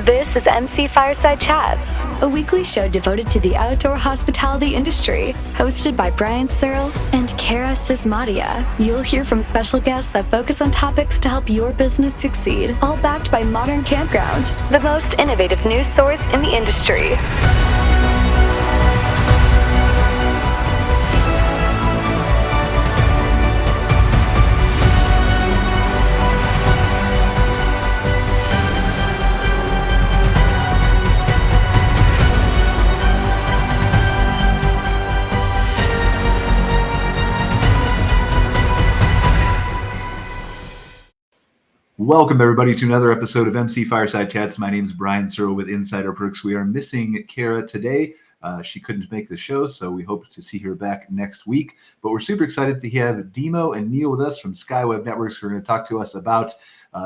This is MC Fireside Chats, a weekly show devoted to the outdoor hospitality industry, hosted by Brian Searl and Cara Csizmadia. You'll hear from special guests that focus on topics to help your business succeed, all backed by Modern Campground, the most innovative news source in the industry. Welcome, everybody, to another episode of MC Fireside Chats. My name is Brian Searl with Insider Perks. We are missing Cara today. She couldn't make the show, so we hope to see her back next week. But we're super excited to have Demo and Neil with us from SkyWeb Networks, who are going to talk to us about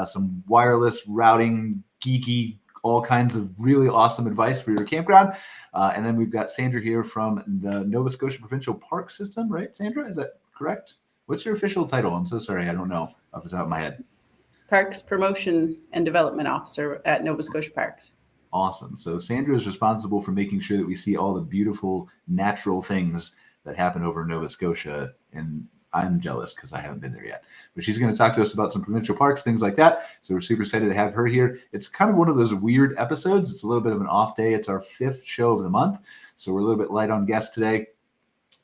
some wireless routing, geeky, all kinds of really awesome advice for your campground. And then we've got Sandra here from the Nova Scotia Provincial Park System, right, Sandra? Is that correct? What's your official title? I'm so sorry, I don't know off the top of my head. Parks Promotion and Development Officer at Nova Scotia Parks. Awesome. So Sandra is responsible for making sure that we see all the beautiful natural things that happen over in Nova Scotia. And I'm jealous because I haven't been there yet. But she's going to talk to us about some provincial parks, things like that. So we're super excited to have her here. It's kind of one of those weird episodes. It's a little bit of an off day. It's our 5th show of the month. So we're a little bit light on guests today.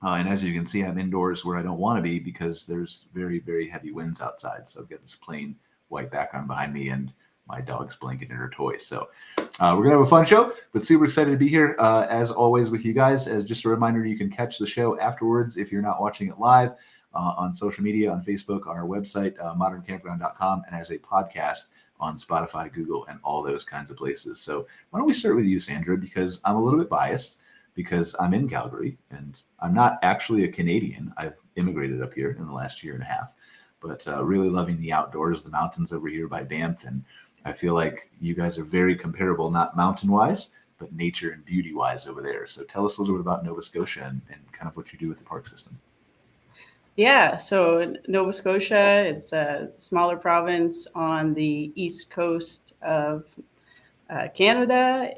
And as you can see, I'm indoors where I don't want to be because there's very, very heavy winds outside. So I've got this plain white background behind me and my dog's blanket and her toys. So we're going to have a fun show, but super excited to be here as always with you guys. As just a reminder, you can catch the show afterwards if you're not watching it live on social media, on Facebook, on our website, moderncampground.com, and as a podcast on Spotify, Google, and all those kinds of places. So why don't we start with you, Sandra, because I'm a little bit biased because I'm in Calgary and I'm not actually a Canadian. I've immigrated up here in the last year and a half. But really loving the outdoors, the mountains over here by Banff. And I feel like you guys are very comparable, not mountain-wise, but nature and beauty-wise over there. So tell us a little bit about Nova Scotia and kind of what you do with the park system. Yeah, so Nova Scotia, it's a smaller province on the east coast of Canada,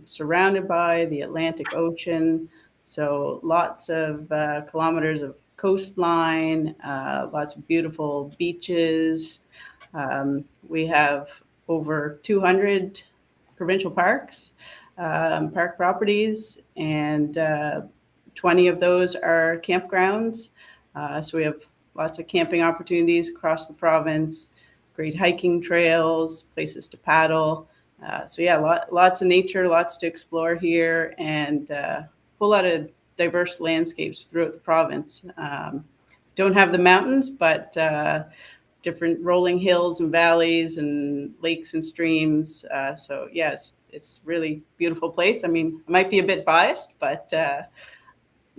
surrounded by the Atlantic Ocean. So lots of kilometers of coastline, lots of beautiful beaches. We have over 200 provincial parks, park properties, and 20 of those are campgrounds. So we have lots of camping opportunities across the province, great hiking trails, places to paddle. So yeah, lots of nature, lots to explore here, and a whole lot of diverse landscapes throughout the province. Don't have the mountains, but different rolling hills and valleys and lakes and streams. So yeah, it's really beautiful place. I mean, I might be a bit biased, but you're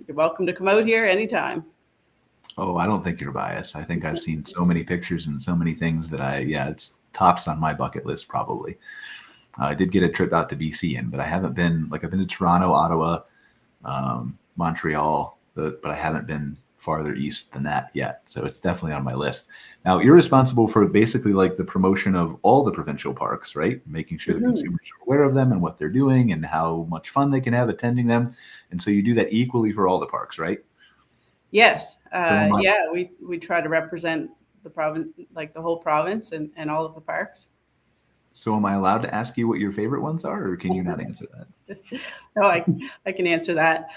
welcome to come out here anytime. Oh, I don't think you're biased. I think I've seen so many pictures and so many things that it's tops on my bucket list probably. I did get a trip out to BC but I haven't been, I've been to Toronto, Ottawa, Montreal, but I haven't been farther east than that yet. So it's definitely on my list. Now, you're responsible for basically the promotion of all the provincial parks, right? Making sure the consumers are aware of them and what they're doing and how much fun they can have attending them. And so you do that equally for all the parks, right? Yes. We try to represent the province, the whole province and all of the parks. So am I allowed to ask you what your favorite ones are, or can you not answer that? No, I can answer that.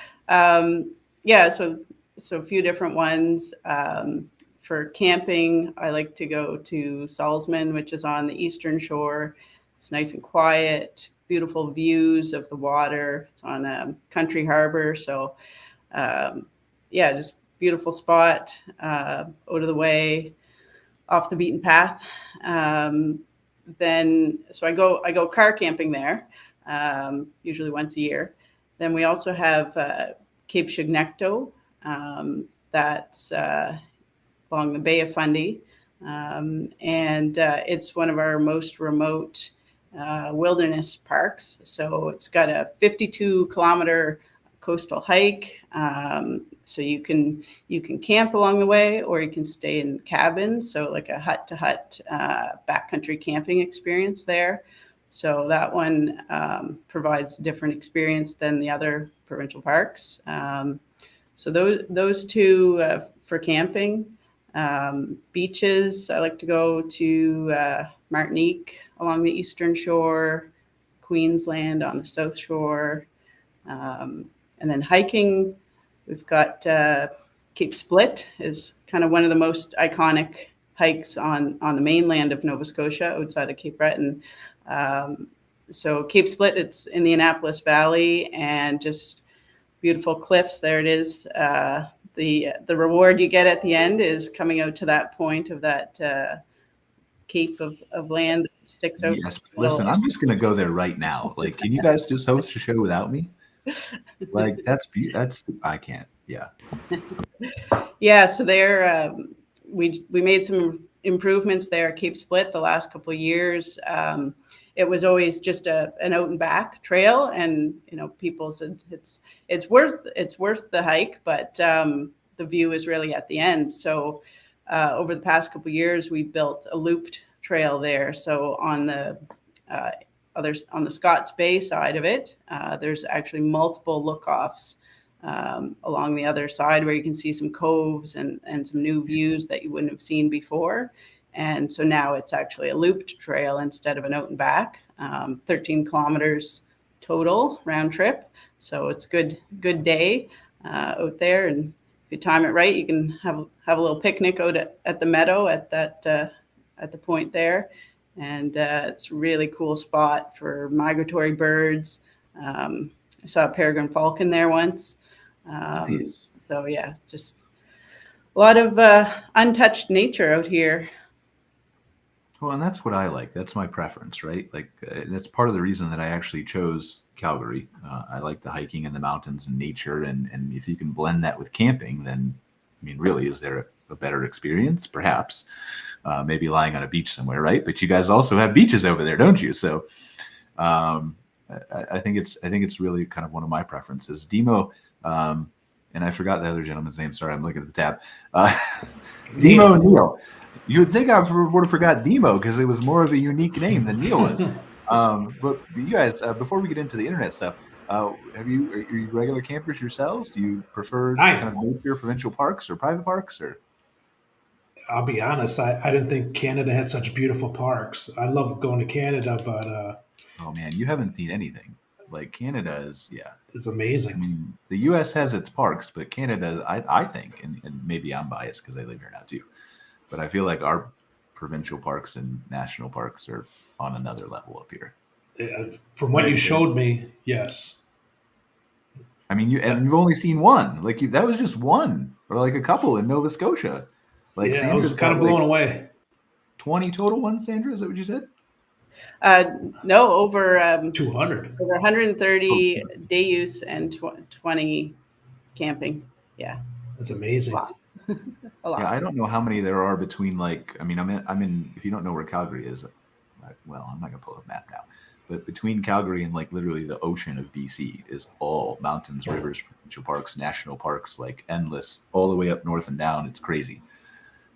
So a few different ones. For camping, I like to go to Salzman, which is on the eastern shore. It's nice and quiet, beautiful views of the water. It's on a country harbor. So just beautiful spot, out of the way, off the beaten path. So I go car camping there, usually once a year. Then we also have Cape Chignecto, that's along the Bay of Fundy, and it's one of our most remote wilderness parks. So it's got a 52-kilometer coastal hike. So you can camp along the way, or you can stay in cabins. So like a hut-to-hut backcountry camping experience there. So that one provides a different experience than the other provincial parks. So those two for camping. Beaches, I like to go to Martinique along the eastern shore, Queensland on the south shore. And then hiking, we've got Cape Split is kind of one of the most iconic hikes on the mainland of Nova Scotia outside of Cape Breton. So Cape Split, it's in the Annapolis Valley, and just beautiful cliffs. There it is. The reward you get at the end is coming out to that point of that cape of land that sticks out. Yes, listen, I'm just gonna go there right now. Like, can you guys just host a show without me? Like, that's I can't. Yeah. Yeah, so there we made some improvements there at Cape Split the last couple of years. It was always just an out and back trail, and people said it's worth the hike, but the view is really at the end. So over the past couple of years, we built a looped trail there. So on the on the Scott's Bay side of it, there's actually multiple look-offs along the other side where you can see some coves and some new views that you wouldn't have seen before. And so now it's actually a looped trail instead of an out and back, 13 kilometers total round trip. So it's good day out there. And if you time it right, you can have a little picnic out at the meadow at the point there. And it's a really cool spot for migratory birds. I saw a peregrine falcon there once. Nice. So yeah, just a lot of untouched nature out here. Well, and that's what I like. That's my preference, right? Like, that's part of the reason that I actually chose Calgary. I like the hiking and the mountains and nature, and if you can blend that with camping, then, I mean, really, is there a better experience? Perhaps, maybe lying on a beach somewhere, right? But you guys also have beaches over there, don't you? So, I think it's really kind of one of my preferences. Demo, and I forgot the other gentleman's name. Sorry, I'm looking at the tab. Demo Neil. You would think I would have forgot Demo because it was more of a unique name than Neil was. But you guys, before we get into the internet stuff, are you regular campers yourselves? Do you prefer kind of nature, provincial parks, or private parks? Or I'll be honest, I didn't think Canada had such beautiful parks. I love going to Canada, but oh man, you haven't seen anything. Like, Canada is, it's amazing. I mean, the U.S. has its parks, but Canada, I think, and maybe I'm biased because I live here now too, but I feel like our provincial parks and national parks are on another level up here. From what you showed me, yes. I mean, you've only seen one. Like, that was just one, or like a couple in Nova Scotia. Like, yeah, I was kind of blown away. 20 total ones, Sandra? Is that what you said? No, over 200. Over 130 day use and 20 camping. Yeah, that's amazing. A lot. Yeah, I don't know how many there are between, like, I mean, I'm in. If you don't know where Calgary is, well, I'm not gonna pull up a map now. But between Calgary and, like, literally the ocean of BC is all mountains, rivers, provincial parks, national parks, like, endless, all the way up north and down. It's crazy.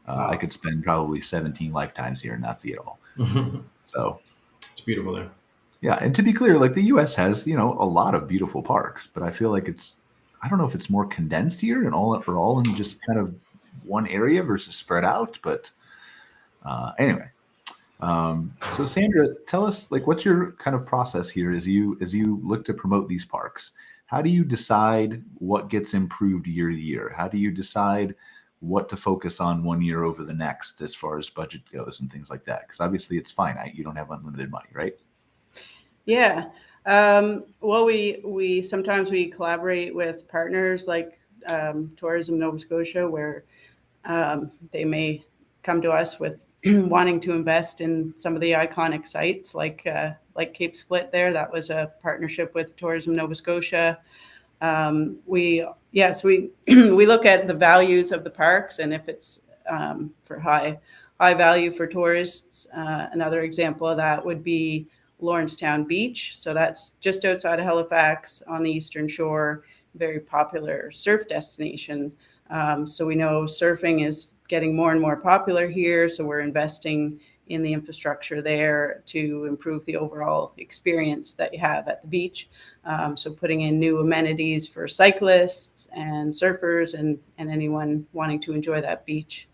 Wow. I could spend probably 17 lifetimes here and not see it all. So it's beautiful there. Yeah, and to be clear, like, the U.S. has, a lot of beautiful parks, but I feel like I don't know if it's more condensed here and all in just kind of one area versus spread out. But anyway, so Sandra, tell us, like, what's your kind of process here as you look to promote these parks? How do you decide what gets improved year to year? How do you decide what to focus on one year over the next as far as budget goes and things like that? Because obviously it's finite. You don't have unlimited money, right? Yeah. Well, we sometimes we collaborate with partners like Tourism Nova Scotia, where they may come to us with wanting to invest in some of the iconic sites like Cape Split there. That was a partnership with Tourism Nova Scotia. We look at the values of the parks, and if it's for high value for tourists. Another example of that would be Lawrencetown Beach. So that's just outside of Halifax on the eastern shore, very popular surf destination. So we know surfing is getting more and more popular here. So we're investing in the infrastructure there to improve the overall experience that you have at the beach. So putting in new amenities for cyclists and surfers and anyone wanting to enjoy that beach.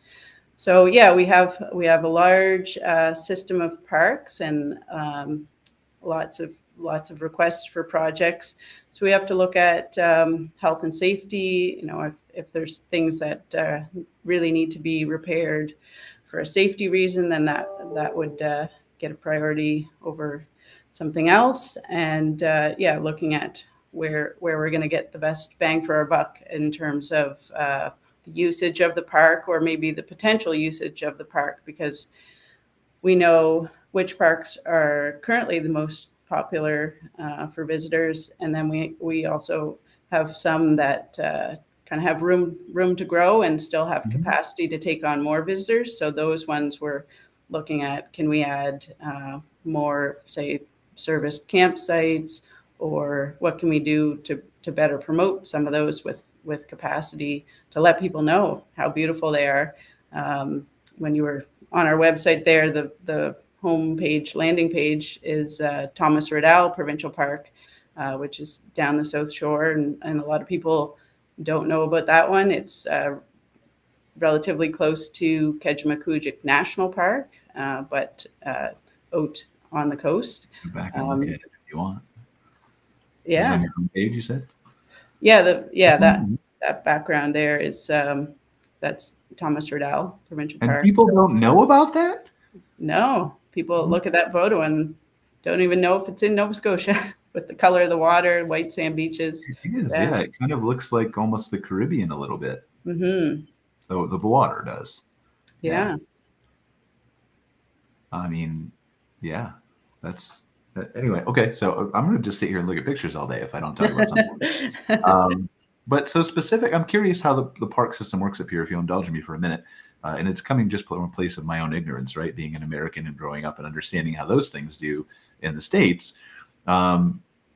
So yeah, we have a large system of parks and lots of requests for projects. So we have to look at health and safety. You know, if there's things that really need to be repaired for a safety reason, then that would get a priority over something else. And yeah, looking at where we're going to get the best bang for our buck in terms of the usage of the park, or maybe the potential usage of the park, because we know which parks are currently the most popular for visitors, and then we also have some that kind of have room to grow and still have capacity to take on more visitors. So those ones we're looking at, can we add more, say, serviced campsites, or what can we do to better promote some of those with capacity to let people know how beautiful they are. When you were on our website there, the homepage, landing page is Thomas Riddell Provincial Park, which is down the South Shore, and a lot of people don't know about that one. It's relatively close to Csizmadia National Park, but out on the coast. Go back and look at it if you want. Yeah. It's on your homepage, you said? Yeah, that background there is that's Thomas Riddell Provincial And Park. people don't know about that? No, people look at that photo and don't even know if it's in Nova Scotia with the color of the water, white sand beaches. It is, yeah. It kind of looks like almost the Caribbean a little bit. Mm-hmm. So the water does. Yeah. I mean, yeah, that's anyway. Okay, so I'm going to just sit here and look at pictures all day if I don't tell you about something. But so specific, I'm curious how the park system works up here, if you'll indulge me for a minute. And it's coming just from a place of my own ignorance, right? Being an American and growing up and understanding how those things do in the States.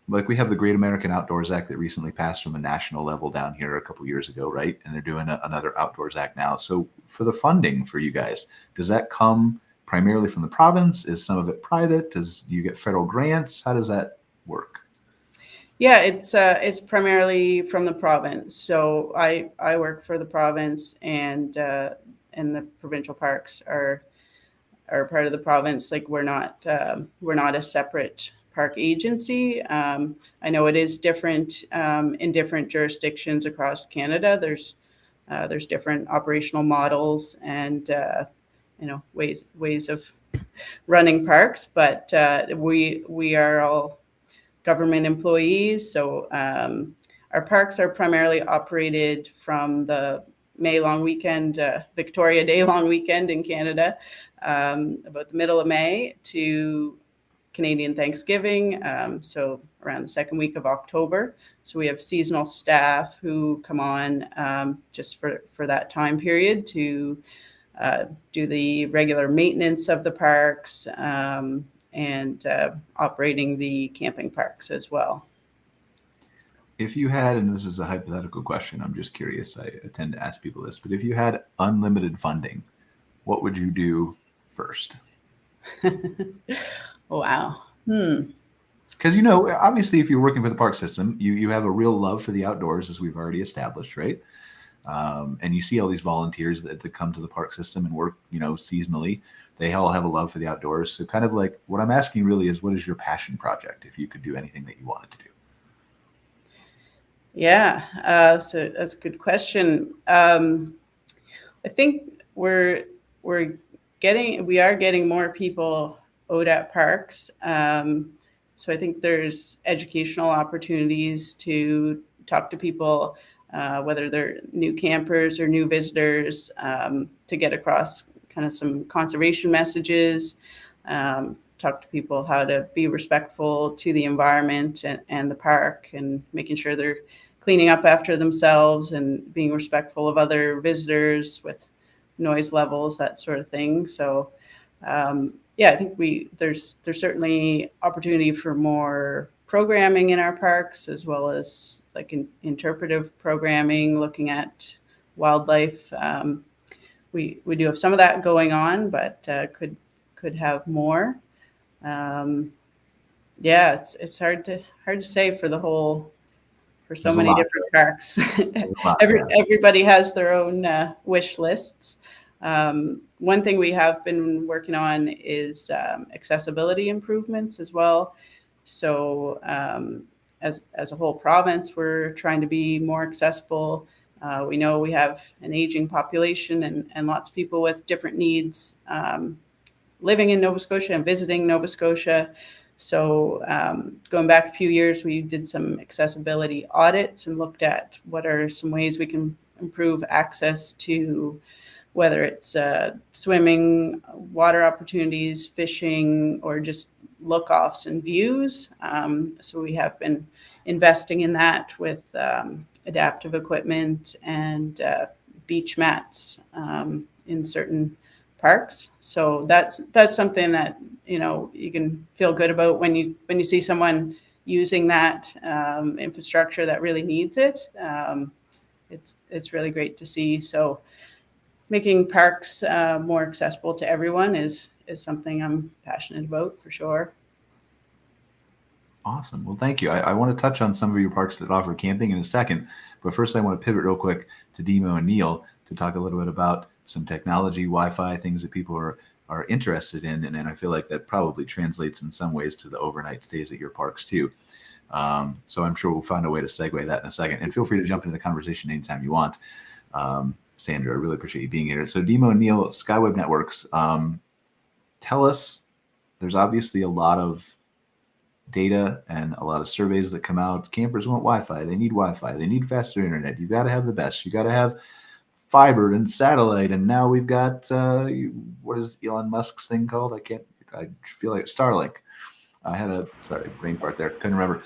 Like we have the Great American Outdoors Act that recently passed from a national level down here a couple years ago, right? And they're doing another Outdoors Act now. So for the funding for you guys, does that come primarily from the province? Is some of it private? Do you get federal grants? How does that work? Yeah, it's primarily from the province. So I work for the province, and the provincial parks are part of the province. Like we're not a separate park agency. I know it is different in different jurisdictions across Canada. There's different operational models and ways of running parks, but we are all government employees. So our parks are primarily operated from the May long weekend, Victoria Day long weekend in Canada, about the middle of May to Canadian Thanksgiving, so around the second week of October. So we have seasonal staff who come on just for that time period to do the regular maintenance of the parks and operating the camping parks as well. If you had, and this is a hypothetical question, I'm just curious, I tend to ask people this, but if you had unlimited funding, what would you do first? Wow. Because, obviously, if you're working for the park system, you have a real love for the outdoors, as we've already established, right? And you see all these volunteers that come to the park system and work, seasonally. They all have a love for the outdoors. So kind of like what I'm asking really is, what is your passion project if you could do anything that you wanted to do? Yeah, so that's a good question. I think we are getting more people out at parks. So I think there's educational opportunities to talk to people, whether they're new campers or new visitors, to get across kind of some conservation messages, talk to people how to be respectful to the environment and the park, and making sure they're cleaning up after themselves and being respectful of other visitors with noise levels, that sort of thing. So I think there's certainly opportunity for more programming in our parks, as well as like interpretive programming, looking at wildlife. We do have some of that going on, but could could have more. Yeah, it's hard to say for so There's a many lot. different parks. There's a lot, yeah. Everybody has their own wish lists. One thing we have been working on is accessibility improvements as well. So as a whole province, we're trying to be more accessible. We know we have an aging population and lots of people with different needs living in Nova Scotia and visiting Nova Scotia. So going back a few years, we did some accessibility audits and looked at what are some ways we can improve access to, whether it's swimming, water opportunities, fishing, or just look-offs and views. So we have been investing in that with adaptive equipment and beach mats in certain parks. So that's something that, you know, you can feel good about when you see someone using that infrastructure that really needs it. It's really great to see. So making parks more accessible to everyone is something I'm passionate about, for sure. Awesome. Well, thank you. I want to touch on some of your parks that offer camping in a second, but first I want to pivot real quick to Demo and Neil to talk a little bit about some technology, Wi-Fi, things that people are interested in, and I feel like that probably translates in some ways to the overnight stays at your parks too. So I'm sure we'll find a way to segue that in a second, and feel free to jump into the conversation anytime you want. Sandra, I really appreciate you being here. So Demo and Neil, SkyWeb Networks, tell us, there's obviously a lot of data and a lot of surveys that come out. Campers want Wi-Fi. They need Wi-Fi. They need faster internet. You got to have the best. You got to have fiber and satellite. And now we've got, what is Elon Musk's thing called? I feel like Starlink. I had a, sorry, brain fart there. Couldn't remember.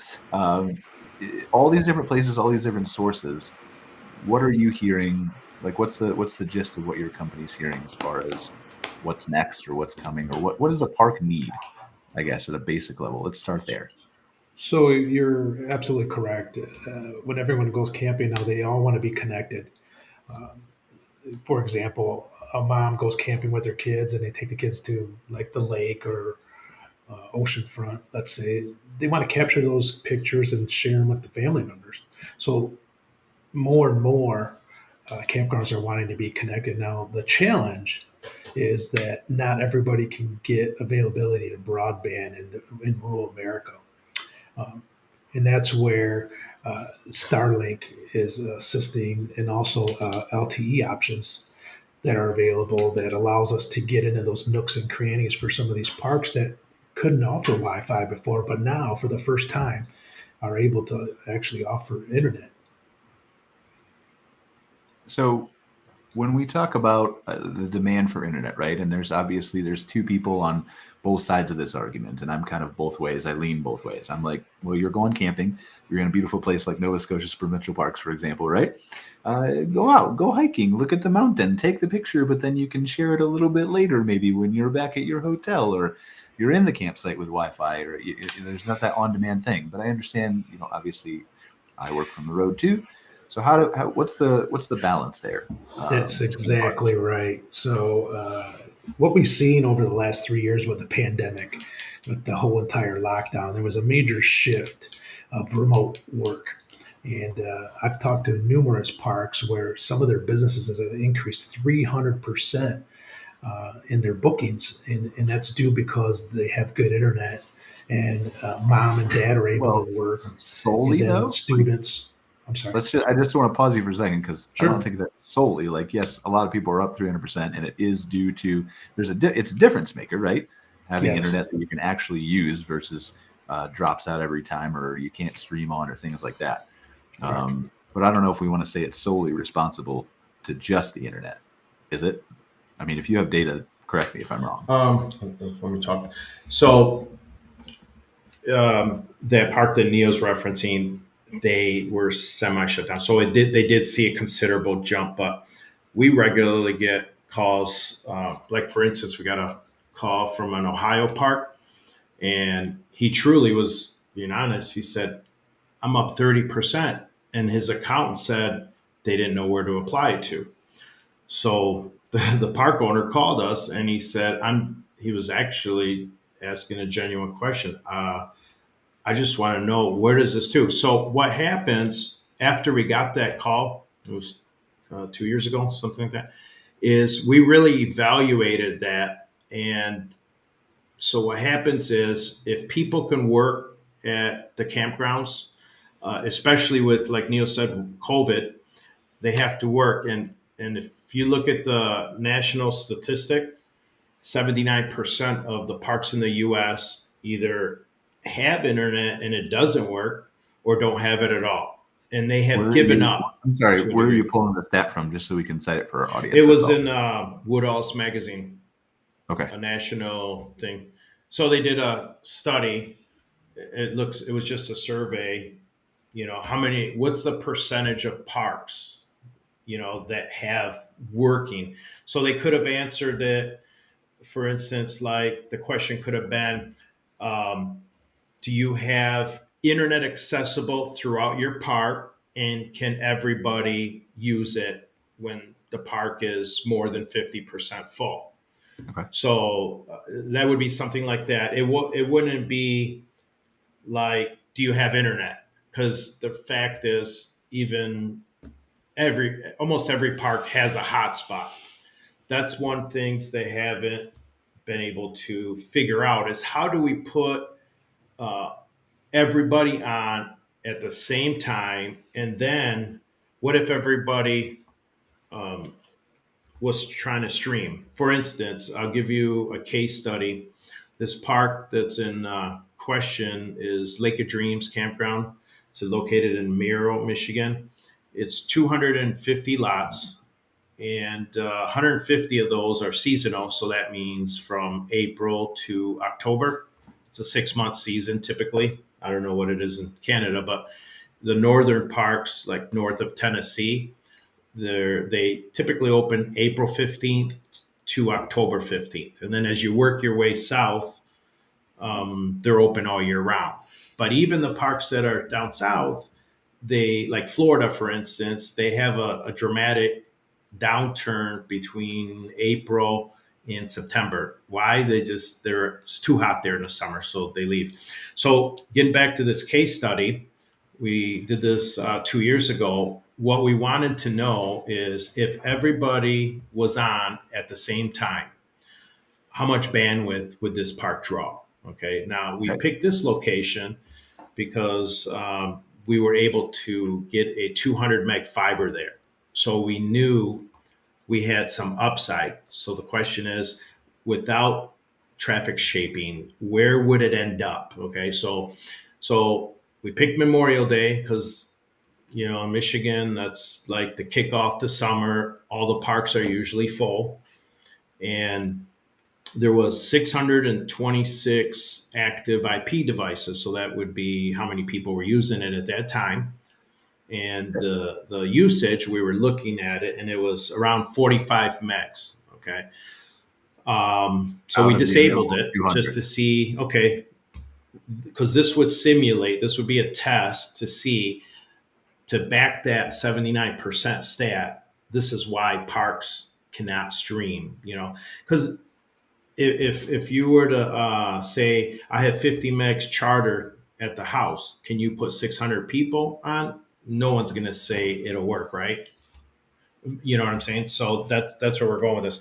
All these different places, all these different sources. What are you hearing? Like, what's the gist of what your company's hearing as far as what's next or what's coming, or what does a park need, I guess, at a basic level? Let's start there. So you're absolutely correct. When everyone goes camping now, they all want to be connected. For example, a mom goes camping with their kids and they take the kids to like the lake or oceanfront, let's say. They want to capture those pictures and share them with the family members. So more and more campgrounds are wanting to be connected. Now, the challenge is that not everybody can get availability to broadband in rural America. And that's where Starlink is assisting, and also LTE options that are available that allows us to get into those nooks and crannies for some of these parks that couldn't offer Wi-Fi before, but now for the first time are able to actually offer internet. So when we talk about the demand for internet, right, and there's two people on both sides of this argument, and I'm kind of both ways. I lean both ways. I'm like, well, you're going camping. You're in a beautiful place like Nova Scotia's provincial parks, for example, right? Go out, go hiking, look at the mountain, take the picture, but then you can share it a little bit later, maybe when you're back at your hotel or you're in the campsite with Wi-Fi, or there's not that on-demand thing. But I understand, obviously, I work from the road too. So what's the balance there? That's exactly right. So what we've seen over the last 3 years with the pandemic, with the whole entire lockdown, there was a major shift of remote work. And I've talked to numerous parks where some of their businesses have increased 300% in their bookings. And that's due because they have good internet, and mom and dad are able to work. Solely, though? Students... I'm sorry. I just want to pause you for a second, because Sure. I don't think that's solely, like, yes, a lot of people are up 300%, and it is due to it's a difference maker, right? Having internet that you can actually use versus drops out every time, or you can't stream on, or things like that. But I don't know if we want to say it's solely responsible to just the internet. Is it? I mean, if you have data, correct me if I'm wrong. Let me talk. So that park that Neil's referencing, they were semi-shut down. So they did see a considerable jump, but we regularly get calls. Like, for instance, we got a call from an Ohio park, and he truly was being honest. He said, I'm up 30%. And his accountant said they didn't know where to apply it to. So the park owner called us, and he said, he was actually asking a genuine question. I just want to know, where does this to? So what happens after we got that call, it was 2 years ago, something like that, is we really evaluated that. And so what happens is, if people can work at the campgrounds, especially with, like Neil said, COVID, they have to work. And if you look at the national statistic, 79% of the parks in the U.S. either have internet and it doesn't work, or don't have it at all. And they have given up. I'm sorry, to a where are degree. you pulling the stat from, just so we can cite it for our audience? It That's was all. in Woodall's magazine, Okay. a national thing. So they did a study. It was just a survey. What's the percentage of parks, that have working? So they could have answered it. For instance, like the question could have been, do you have internet accessible throughout your park, and can everybody use it when the park is more than 50% full? Okay. So that would be something like that. It wouldn't be like, do you have internet? Because the fact is, even almost every park has a hotspot. That's one things they haven't been able to figure out, is how do we put everybody on at the same time, and then what if everybody was trying to stream? For instance, I'll give you a case study. This park that's in question is Lake of Dreams Campground. It's located in Miro, Michigan. It's 250 lots, and 150 of those are seasonal. So that means from April to October. It's a 6-month season typically. I don't know what it is in Canada, but the northern parks, like north of Tennessee, they typically open April 15th to October 15th. And then as you work your way south, they're open all year round. But even the parks that are down south, like Florida, for instance, they have a dramatic downturn between April and September. Why? It's too hot there in the summer, so they leave. So getting back to this case study, we did this 2 years ago. What we wanted to know is, if everybody was on at the same time, how much bandwidth would this park draw? Okay, now we picked this location because we were able to get a 200 meg fiber there. So we knew we had some upside. So the question is, without traffic shaping, where would it end up? Okay, so we picked Memorial Day because, in Michigan, that's like the kickoff to summer. All the parks are usually full. And there was 626 active IP devices. So that would be how many people were using it at that time. And the usage, we were looking at it, and it was around 45 megs. Okay. So we disabled it just to see, okay, because this would be a test to see, to back that 79% stat. This is why parks cannot stream, because if you were to say, I have 50 megs charter at the house, can you put 600 people on? No one's going to say it'll work, right? You know what I'm saying? So that's where we're going with this.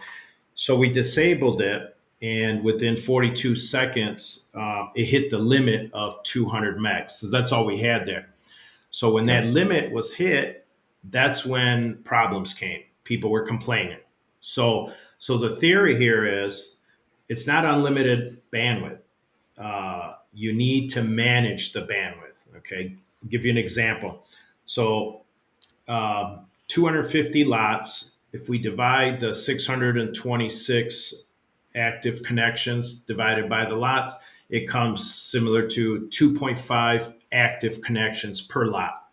So we disabled it, and within 42 seconds, it hit the limit of 200 megs. So that's all we had there. So when that limit was hit, that's when problems came. People were complaining. So the theory here is, it's not unlimited bandwidth. You need to manage the bandwidth. Okay, I'll give you an example. So 250 lots, if we divide the 626 active connections divided by the lots, it comes similar to 2.5 active connections per lot.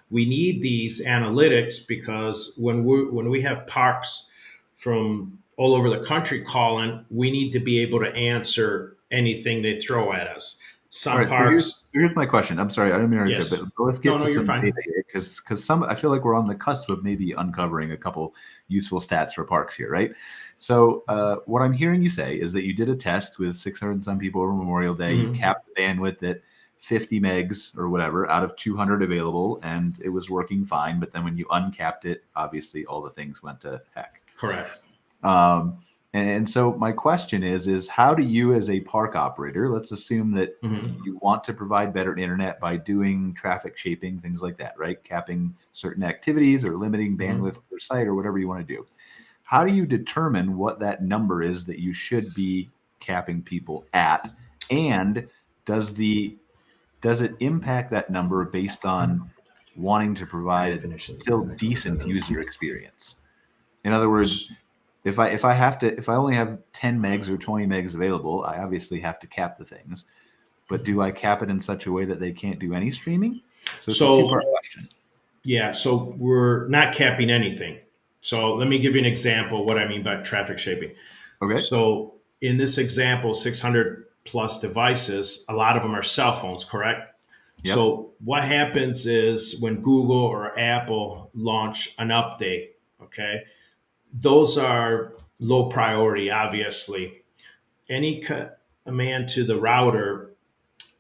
We need these analytics because when we have parks from all over the country calling, we need to be able to answer anything they throw at us. some All right, parks. so here's my question. I'm sorry, I don't mean to Yes. interrupt, but let's get No, to you're some fine. data here because I feel like we're on the cusp of maybe uncovering a couple useful stats for parks here, right? So what I'm hearing you say is that you did a test with 600 and some people over Memorial Day. You capped the bandwidth at 50 megs or whatever out of 200 available, and it was working fine. But then when you uncapped it, obviously all the things went to heck. Correct. And so my question is how do you as a park operator, let's assume that you want to provide better internet by doing traffic shaping, things like that, right? Capping certain activities or limiting bandwidth per site or whatever you want to do. How do you determine what that number is that you should be capping people at? And does it impact that number based on wanting to provide a still decent user experience? In other words, if I only have 10 megs or 20 megs available, I obviously have to cap the things. But do I cap it in such a way that they can't do any streaming? So it's a two-part question. Yeah, so we're not capping anything. So let me give you an example of what I mean by traffic shaping. Okay. So in this example, 600 plus devices, a lot of them are cell phones, correct? Yep. So what happens is when Google or Apple launch an update, okay, those are low priority, obviously. Any command to the router,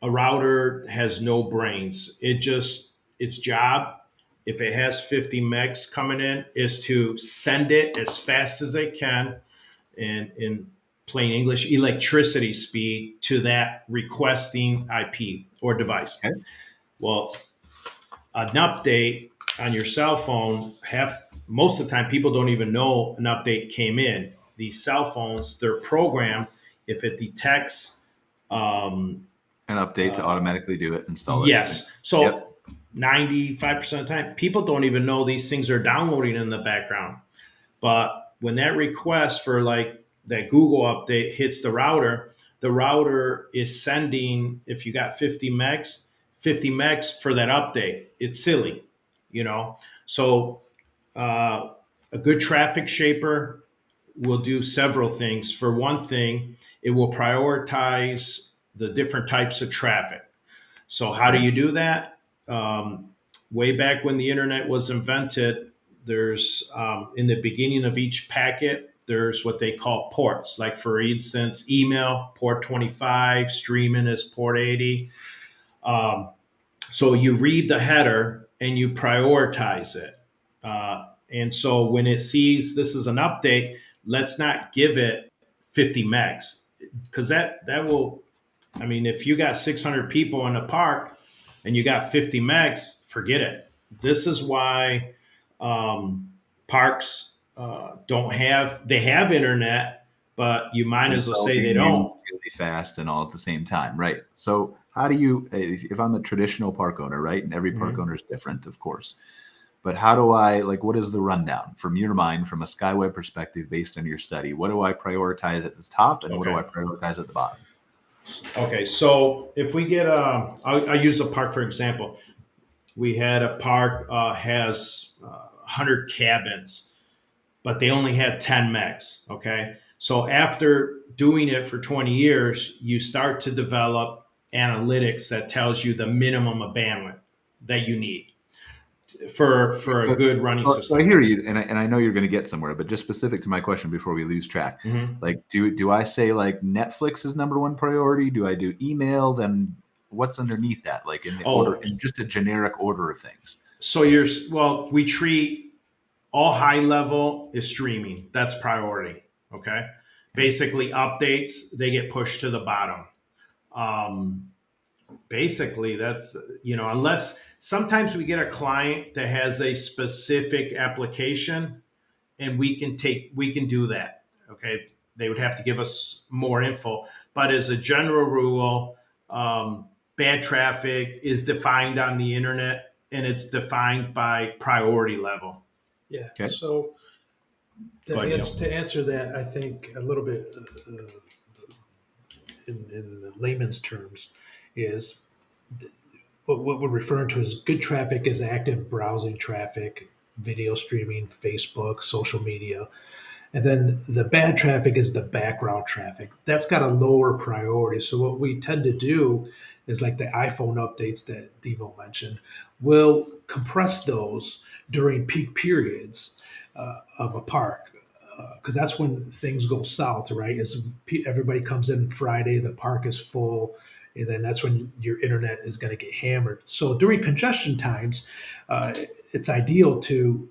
a router has no brains. Its job, if it has 50 megs coming in, is to send it as fast as they can, and in plain English, electricity speed to that requesting IP or device. Okay. Well, an update on your cell phone, most of the time people don't even know an update came in. These cell phones, they're programmed, if it detects an update to automatically do it, install it. Yes. So 95% of the time, people don't even know these things are downloading in the background. But when that request for like that Google update hits the router is sending, if you got 50 megs for that update. It's silly, you know? So a good traffic shaper will do several things. For one thing, it will prioritize the different types of traffic. So how do you do that? Way back when the internet was invented, there's in the beginning of each packet, there's what they call ports. Like for instance, email, port 25, streaming is port 80. So you read the header and you prioritize it. And so when it sees this is an update, let's not give it 50 megs, because that will, I mean, if you got 600 people in a park and you got 50 megs, forget it. This is why parks they have internet, but you might as well say they don't. Really fast and all at the same time, right? So how do you, if I'm a traditional park owner, right? And every park owner is different, of course. But how do I, what is the rundown from your mind, from a SkyWeb perspective, based on your study? What do I prioritize at the top and what do I prioritize at the bottom? Okay, so if we get, I'll use a park for example. We had a park has 100 cabins, but they only had 10 megs, okay? So after doing it for 20 years, you start to develop analytics that tells you the minimum of bandwidth that you need for a good running system. So I hear you, and I know you're going to get somewhere, but just specific to my question before we lose track, do I say Netflix is number one priority? Do I do email? Then what's underneath that, in the order, in just a generic order of things? So we treat all high level is streaming. That's priority. Okay. Basically updates, they get pushed to the bottom. Basically that's, unless sometimes we get a client that has a specific application and we can do that. Okay. They would have to give us more info, but as a general rule, bad traffic is defined on the internet and it's defined by priority level. Yeah. Okay. So to answer that, I think a little bit in layman's terms is what we're referring to as good traffic is active browsing traffic, video streaming, Facebook, social media. And then the bad traffic is the background traffic. That's got a lower priority. So what we tend to do is like the iPhone updates that Demo mentioned, we'll compress those during peak periods of a park. Because that's when things go south, right? Everybody comes in Friday, the park is full, and then that's when your internet is going to get hammered. So during congestion times, it's ideal to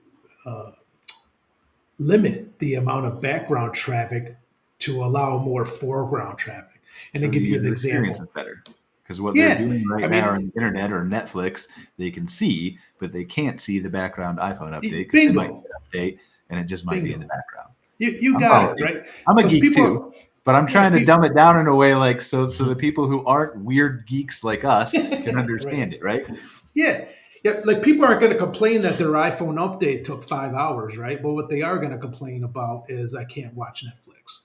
limit the amount of background traffic to allow more foreground traffic. And So to give you an user experience example, is better. Because what yeah, they're doing right I now on mean, the internet or Netflix, they can see, but they can't see the background iPhone update because they might bingo, update and it just might be in the bingo. background. You I'm got it, following you. right? I'm a Because geek too, people, but I'm yeah, trying to dumb it down in a way like so the Mhm. people who aren't weird geeks like us can right. understand it, right? Yeah. Yeah, like people aren't going to complain that their iPhone update took 5 hours, right? But what they are going to complain about is I can't watch Netflix.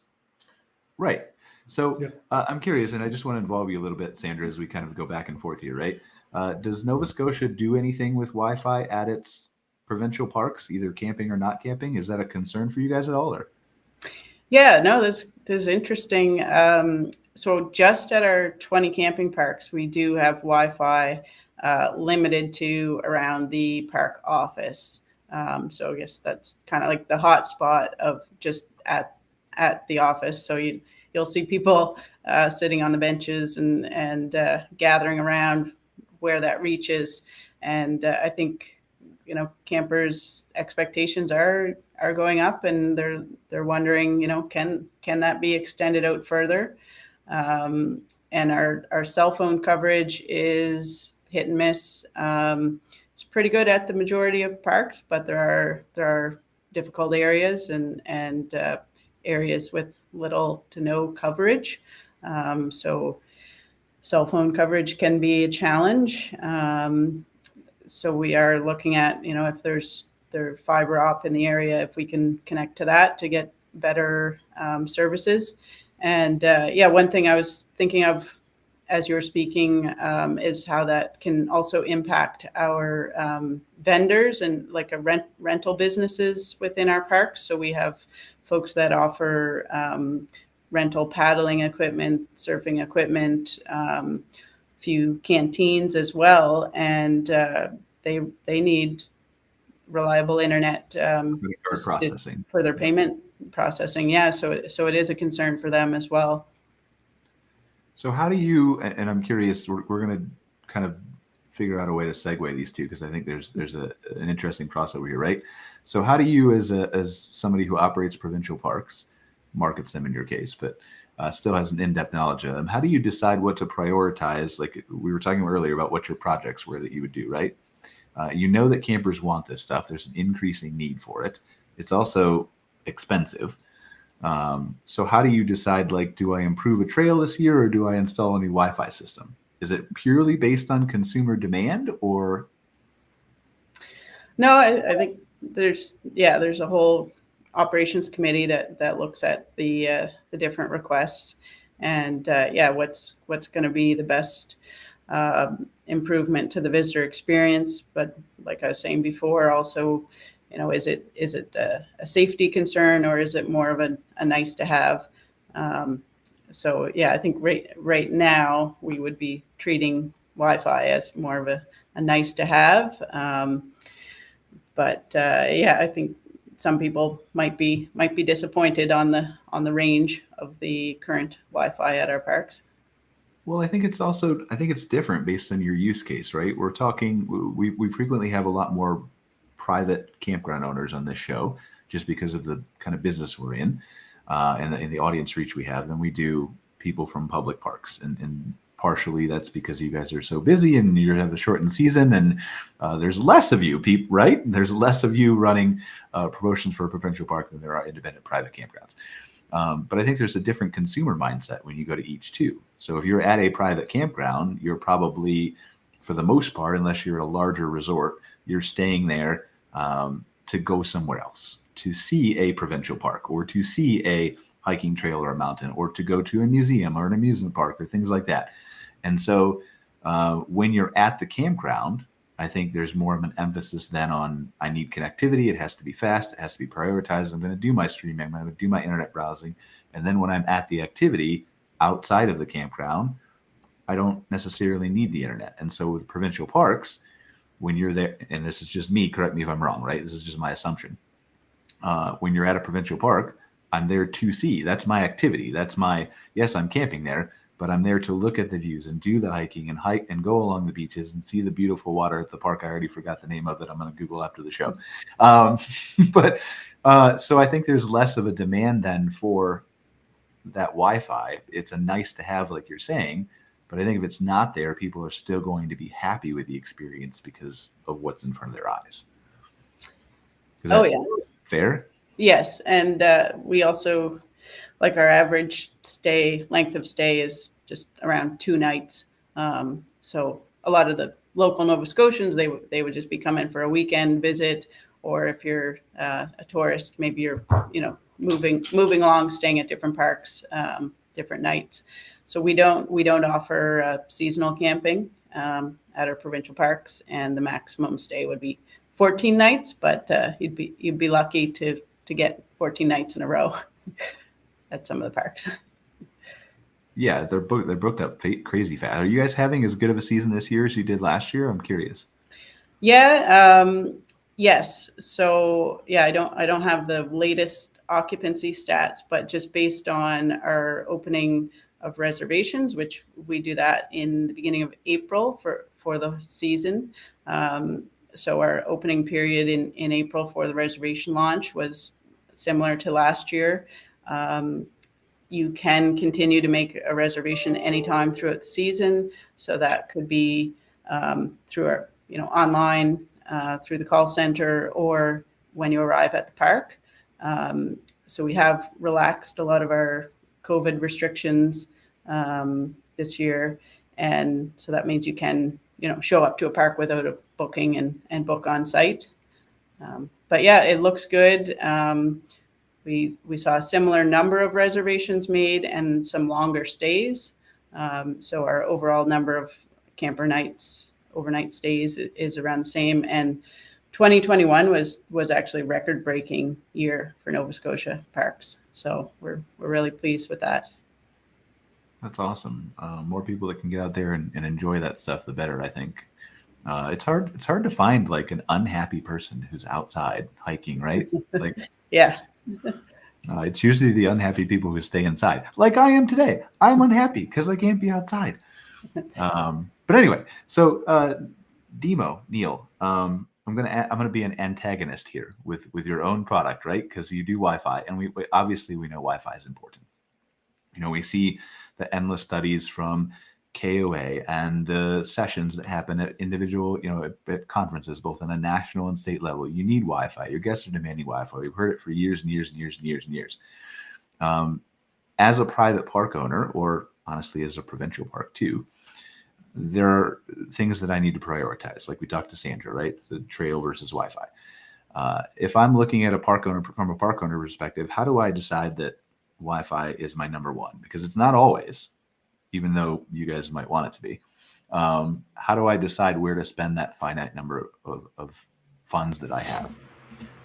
Right. So Yeah. I'm curious, and I just want to involve you a little bit, Sandra, as we kind of go back and forth here, right? Does Nova Scotia do anything with Wi-Fi at its provincial parks, either camping or not camping? Is that a concern for you guys at all? Or Yeah, no, there's interesting. So just at our 20 camping parks, we do have Wi-Fi limited to around the park office. So I guess that's kind of like the hot spot of just at the office. So you'll see people sitting on the benches and gathering around where that reaches. And I think campers' expectations are going up, and they're wondering, can that be extended out further? And our cell phone coverage is hit and miss. It's pretty good at the majority of parks, but there are difficult areas and areas with little to no coverage. So cell phone coverage can be a challenge. So we are looking at, if there's fiber op in the area, if we can connect to that to get better services. And one thing I was thinking of as you were speaking is how that can also impact our vendors and like rental businesses within our parks. So we have folks that offer rental paddling equipment, surfing equipment, few canteens as well, and they need reliable internet processing for their payment processing. Yeah, so it is a concern for them as well. So how do you? And I'm curious. We're going to kind of figure out a way to segue these two because I think there's an interesting crossover here, right? So how do you, as somebody who operates provincial parks, markets them in your case, but still has an in-depth knowledge of them, how do you decide what to prioritize? Like we were talking earlier about what your projects were that you would do, right? You know that campers want this stuff. There's an increasing need for it. It's also expensive. So how do you decide, like, do I improve a trail this year or do I install a new Wi-Fi system? Is it purely based on consumer demand or? No, I think there's a whole operations committee that looks at the different requests and what's going to be the best improvement to the visitor experience. But like I was saying before, also, is it a safety concern or is it more of a nice to have? I think right now we would be treating Wi-Fi as more of a nice to have. I think some people might be disappointed on the range of the current Wi-Fi at our parks. Well, I think it's different based on your use case, right? We're talking, we frequently have a lot more private campground owners on this show just because of the kind of business we're in and the audience reach we have than we do people from public parks. And partially that's because you guys are so busy and you have a shortened season and there's less of you, right? There's less of you running promotions for a provincial park than there are independent private campgrounds. But I think there's a different consumer mindset when you go to each too. So if you're at a private campground, you're probably, for the most part, unless you're at a larger resort, you're staying there to go somewhere else, to see a provincial park or to see a hiking trail or a mountain or to go to a museum or an amusement park or things like that. And so when you're at the campground, I think there's more of an emphasis then on I need connectivity. It has to be fast. It has to be prioritized. I'm going to do my streaming. I'm going to do my internet browsing. And then when I'm at the activity outside of the campground, I don't necessarily need the internet. And so with provincial parks, when you're there, and this is just me, correct me if I'm wrong, right? This is just my assumption. When you're at a provincial park, I'm there to see. That's my activity. That's my, yes, I'm camping there, but I'm there to look at the views and do the hiking and hike and go along the beaches and see the beautiful water at the park. I already forgot the name of it. I'm going to Google after the show. So I think there's less of a demand then for that Wi-Fi. It's a nice to have, like you're saying, but I think if it's not there, people are still going to be happy with the experience because of what's in front of their eyes. Is that fair? Yes. And we also, like, our average length of stay is just around 2 nights. So a lot of the local Nova Scotians, they would just be coming for a weekend visit, or if you're a tourist, maybe you're, moving along, staying at different parks, different nights. So we don't offer seasonal camping at our provincial parks, and the maximum stay would be 14 nights, but you'd be lucky to get 14 nights in a row at some of the parks. Yeah, they're booked up crazy fast. Are you guys having as good of a season this year as you did last year? I'm curious. Yeah. Yes. So yeah, I don't have the latest occupancy stats, but just based on our opening of reservations, which we do that in the beginning of April for the season. So our opening period in April for the reservation launch was similar to last year. You can continue to make a reservation anytime throughout the season. So that could be through our, online, through the call center, or when you arrive at the park. So we have relaxed a lot of our COVID restrictions this year. And so that means you can, show up to a park without a booking and book on site. But yeah, it looks good. We saw a similar number of reservations made and some longer stays. So our overall number of camper nights, overnight stays is around the same. And 2021 was actually a record-breaking year for Nova Scotia parks. So we're really pleased with that. That's awesome. More people that can get out there and enjoy that stuff, the better, I think. It's hard to find like an unhappy person who's outside hiking, right? Like, yeah. It's usually the unhappy people who stay inside. Like I am today. I'm unhappy because I can't be outside. But anyway, so Neil, I'm gonna be an antagonist here with your own product, right? Because you do Wi-Fi, and we obviously we know Wi-Fi is important. We see the endless studies from KOA and the sessions that happen at individual, at conferences, both on a national and state level. You need Wi-Fi. Your guests are demanding Wi-Fi. We've heard it for years and years and years and years and years. As a private park owner, or honestly as a provincial park too, there are things that I need to prioritize. Like we talked to Sandra, right? It's the trail versus Wi-Fi. If I'm looking at a park owner from a park owner perspective, how do I decide that Wi-Fi is my number one? Because it's not always, even though you guys might want it to be. How do I decide where to spend that finite number of funds that I have?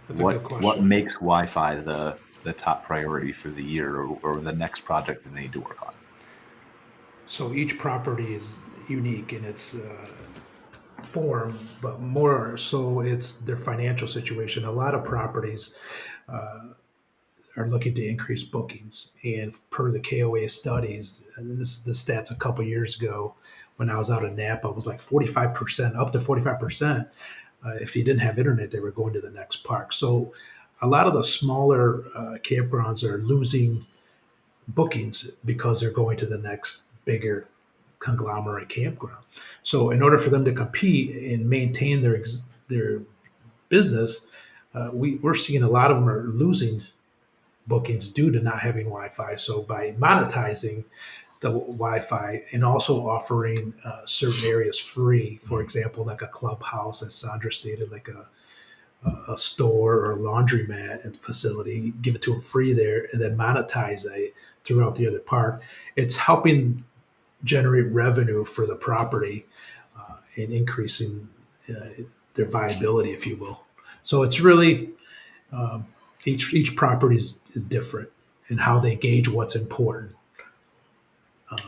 That's a good question. What makes Wi-Fi the top priority for the year or the next project that I need to work on? So each property is unique in its form, but more so it's their financial situation. A lot of properties are looking to increase bookings, and per the KOA studies, and this is the stats a couple years ago when I was out in Napa, it was like 45%, up to 45%. If you didn't have internet, they were going to the next park. So a lot of the smaller campgrounds are losing bookings because they're going to the next bigger conglomerate campground. So in order for them to compete and maintain their business, we're seeing a lot of them are losing bookings due to not having Wi-Fi. So by monetizing the Wi-Fi and also offering certain areas free, for example, like a clubhouse, as Sandra stated, like a store or a laundromat and facility, give it to them free there, and then monetize it throughout the other park. It's helping generate revenue for the property and increasing their viability, if you will. So it's really each property is different in how they gauge what's important.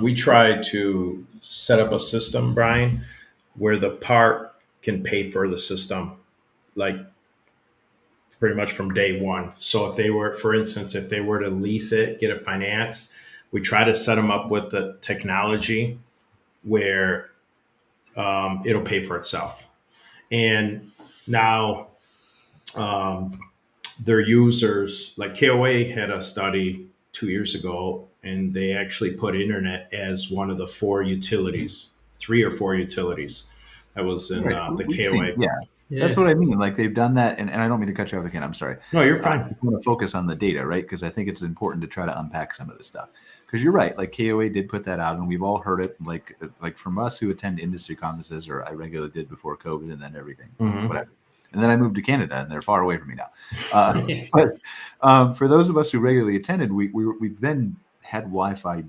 We try to set up a system, Brian, where the park can pay for the system, like pretty much from day one. So if they were, for instance, if they were to lease it, get it financed, we try to set them up with the technology where it'll pay for itself. And now their users, like KOA had a study 2 years ago, and they actually put internet as one of the 4 utilities, 3 or 4 utilities. That was in the KOA. Yeah, that's what I mean. Like they've done that, and I don't mean to cut you off again. I'm sorry. No, you're fine. I want to focus on the data, right? Because I think it's important to try to unpack some of this stuff. Because you're right. Like KOA did put that out, and we've all heard it. Like from us who attend industry conferences, or I regularly did before COVID, and then everything, whatever. And then I moved to Canada, and they're far away from me now. But for those of us who regularly attended, we've been had Wi-Fi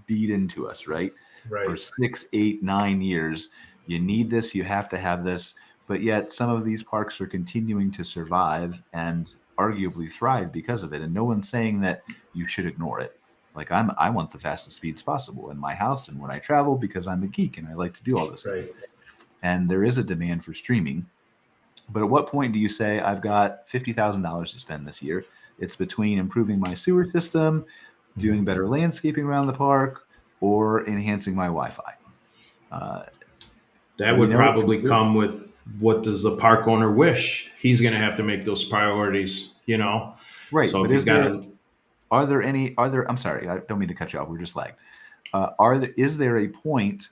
beat into us, right? For 6, 8, 9 years. You need this. You have to have this. But yet some of these parks are continuing to survive and arguably thrive because of it. And no one's saying that you should ignore it. Like I want the fastest speeds possible in my house and when I travel because I'm a geek and I like to do all this stuff. And there is a demand for streaming. But at what point do you say, I've got $50,000 to spend this year? It's between improving my sewer system, doing better landscaping around the park, or enhancing my Wi-Fi. That would probably come with, what does the park owner wish? He's going to have to make those priorities, Right. So if he's got I'm sorry, I don't mean to cut you off. We're just lagged. Is there a point,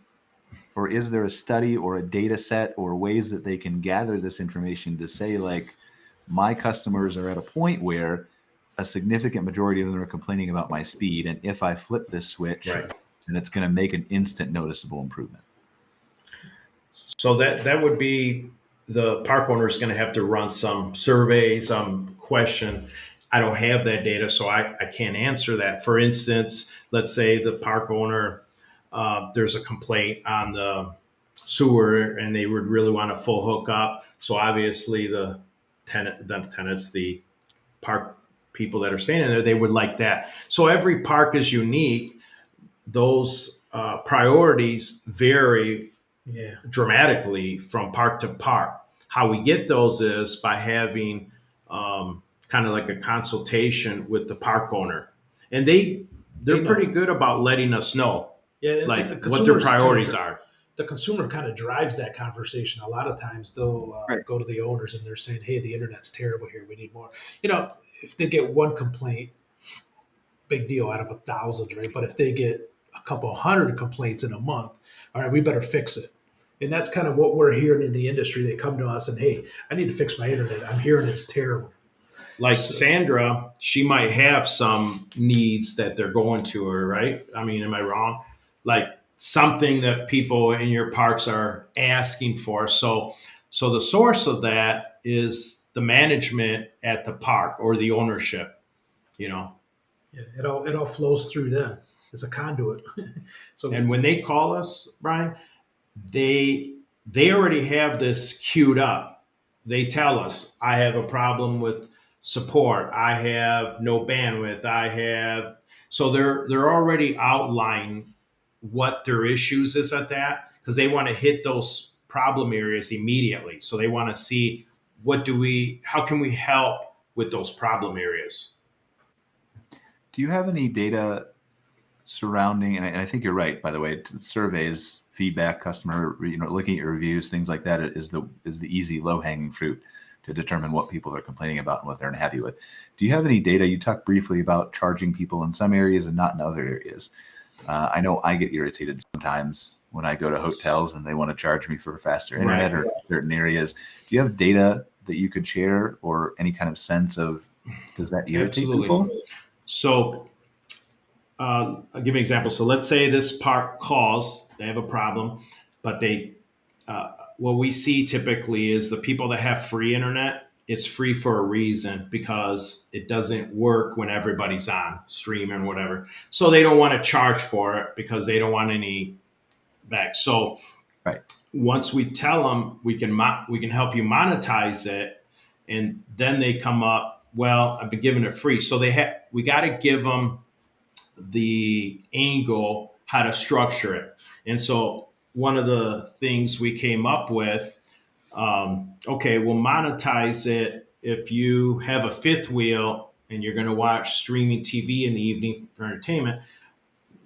or is there a study or a data set or ways that they can gather this information to say, like, my customers are at a point where a significant majority of them are complaining about my speed. And if I flip this switch, then it's going to make an instant noticeable improvement. So that would be, the park owner is going to have to run some survey, some question. I don't have that data, so I can't answer that. For instance, let's say the park owner, there's a complaint on the sewer and they would really want a full hookup. So obviously the tenants, the park people that are staying in there, they would like that. So every park is unique. Those priorities vary dramatically from park to park. How we get those is by having kind of like a consultation with the park owner, and they're pretty good about letting us know like what their priorities are. The consumer kind of drives that conversation. A lot of times they'll go to the owners and they're saying, hey, the internet's terrible here, we need more. If they get one complaint, big deal out of 1,000, right? But if they get a couple hundred complaints in a month, all right, we better fix it. And that's kind of what we're hearing in the industry. They come to us and, hey, I need to fix my internet. I'm hearing it's terrible. Like Sandra, she might have some needs that they're going to her, right? I mean, am I wrong? Like something that people in your parks are asking for. So the source of that is the management at the park or the ownership, Yeah, it all flows through them. It's a conduit. And when they call us, Brian, they already have this queued up. They tell us, I have a problem with support. I have no bandwidth. So they're already outlining what their issues is at that, because they want to hit those problem areas immediately. So they want to see how can we help with those problem areas? Do you have any data surrounding, and I think you're right, by the way, surveys, feedback, customer, looking at your reviews, things like that is the easy low-hanging fruit to determine what people are complaining about and what they're unhappy with. Do you have any data? You talked briefly about charging people in some areas and not in other areas. I know I get irritated sometimes when I go to hotels and they want to charge me for faster internet or certain areas. Do you have data that you could share, or any kind of sense of, does that irritate people? So I'll give you an example. So let's say this park calls, they have a problem, but what we see typically is the people that have free internet, it's free for a reason, because it doesn't work when everybody's on stream and whatever. So they don't want to charge for it because they don't want any back. So Right. Once we tell them we can help you monetize it, and then they come up, well, I've been giving it free. So we got to give them the angle how to structure it. And so one of the things we came up with, okay, we'll monetize it if you have a fifth wheel and you're going to watch streaming TV in the evening for entertainment.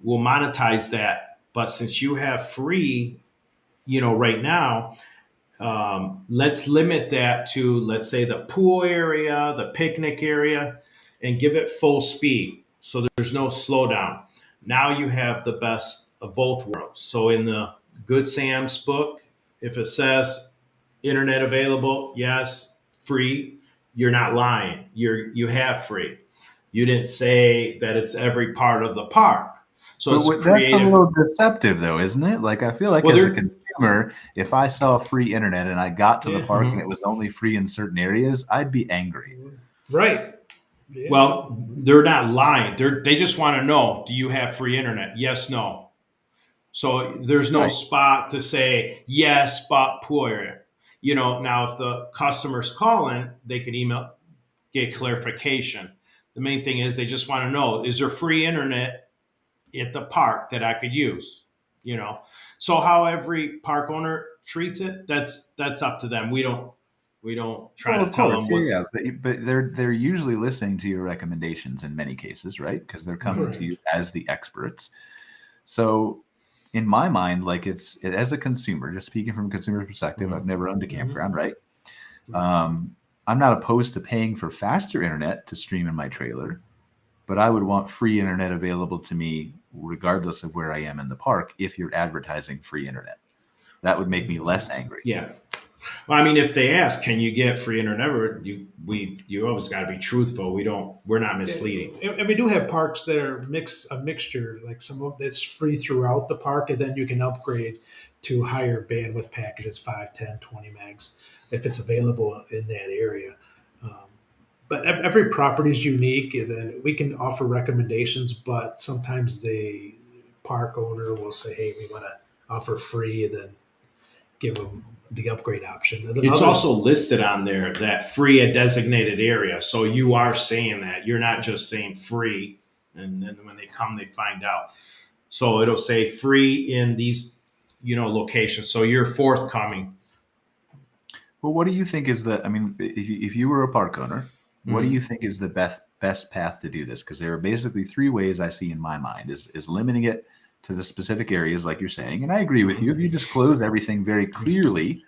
We'll monetize that. But since you have free, right now, let's limit that to, let's say, the pool area, the picnic area, and give it full speed. So there's no slowdown. Now you have the best of both worlds. So in the Good Sam's book, if it says internet available, yes, free, you're not lying. You have free. You didn't say that it's every part of the park. So it's that's creative. a little deceptive, though, isn't it? Like, I feel like as a consumer, if I saw free internet and I got to the park and it was only free in certain areas, I'd be angry. Right. Yeah. Well, they're not lying. They just want to know, do you have free internet? Yes, no. So there's no spot to say, yes, but pool area. Now if the customer's calling, they can email, get clarification. The main thing is they just want to know, is there free internet at the park that I could use? So how every park owner treats it, that's up to them. We don't try to tell them what's... Yeah, but they're usually listening to your recommendations in many cases, right? Because they're coming to you as the experts. So in my mind, like, it's as a consumer, just speaking from a consumer perspective, I've never owned a campground, right? I'm not opposed to paying for faster internet to stream in my trailer, but I would want free internet available to me regardless of where I am in the park if you're advertising free internet. That would make me less angry. Yeah. Well, I mean, if they ask, can you get free internet? You always got to be truthful. We're not misleading. And we do have parks that are a mixture, like some of that's free throughout the park, and then you can upgrade to higher bandwidth packages, 5, 10, 20 megs, if it's available in that area. But every property is unique, and then we can offer recommendations, but sometimes the park owner will say, hey, we want to offer free, and then give them the upgrade option. It's also listed on there that free a designated area. So you are saying that. You're not just saying free, and then when they come, they find out. So it'll say free in these, locations. So you're forthcoming. Well, what do you think is if you were a park owner, what do you think is the best path to do this? Because there are basically three ways I see in my mind is limiting it to the specific areas, like you're saying. And I agree with you. If you disclose everything very clearly